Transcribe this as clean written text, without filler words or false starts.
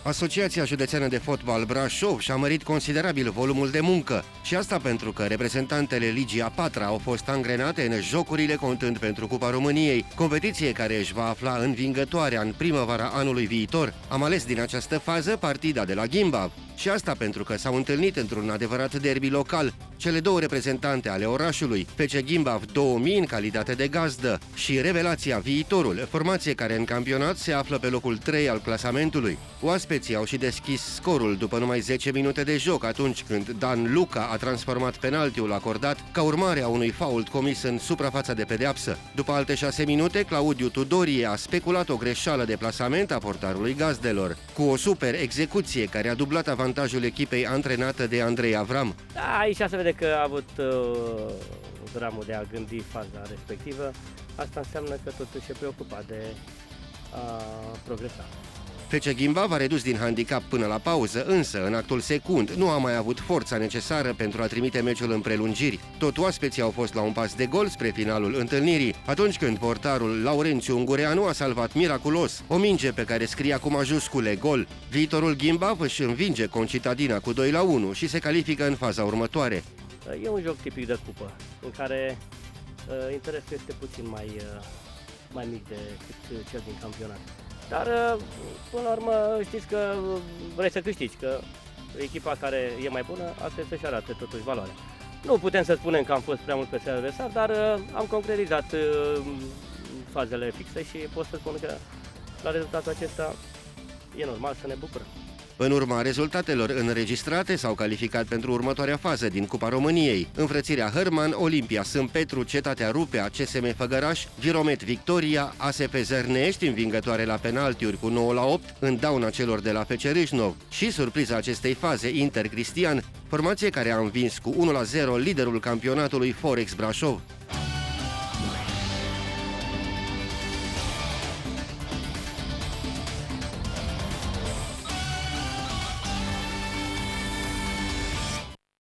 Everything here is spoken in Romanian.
Asociația Județeană de Fotbal Brașov și-a mărit considerabil volumul de muncă și asta pentru că reprezentantele Ligii a patra au fost angrenate în jocurile contând pentru Cupa României, competiție care își va afla învingătoarea în primăvara anului viitor. Am ales din această fază partida de la Gimbav și asta pentru că s-au întâlnit într-un adevărat derby local cele două reprezentante ale orașului, FC Gimbav 2000 în calitate de gazdă și Revelația Viitorul, formație care în campionat se află pe locul 3 al clasamentului. Oaspeții au și deschis scorul după numai 10 minute de joc atunci când Dan Luca a transformat penaltiul acordat ca urmare a unui fault comis în suprafața de pedeapsă. După alte 6 minute, Claudiu Tudorie a speculat o greșeală de plasament a portarului gazdelor, cu o super execuție care a dublat avantajul echipei antrenată de Andrei Avram. Da, aici se vede că a avut dramul de a gândi faza respectivă. Asta înseamnă că totuși e preocupat de a progresa. FC Gimbav a redus din handicap până la pauză, însă, în actul secund, nu a mai avut forța necesară pentru a trimite meciul în prelungiri. Tot oaspeții au fost la un pas de gol spre finalul întâlnirii, atunci când portarul Laurențiu Ungureanu a salvat miraculos o minge pe care scria cu majuscule gol. Viitorul Gimbav își învinge Concitadina cu 2-1 și se califică în faza următoare. E un joc tipic de cupă, în care interesul este puțin mai mic decât cel din campionat. Dar, până la urmă, știți că vrei să câștigi, că echipa care e mai bună ar trebui să-și arate totuși valoarea. Nu putem să spunem că am fost prea mult pe adversar, dar am concretizat fazele fixe și pot să spun că la rezultatul acesta e normal să ne bucurăm. În urma rezultatelor înregistrate s-au calificat pentru următoarea fază din Cupa României: Înfrățirea Hărman, Olimpia Sâmpetru, Cetatea Rupea, CSM Făgăraș, Viromet Victoria, ASF Zărnești, învingătoare la penaltiuri cu 9-8 în dauna celor de la FC Râșnov și, surpriza acestei faze, Inter Cristian, formație care a învins cu 1-0 liderul campionatului Forex Brașov.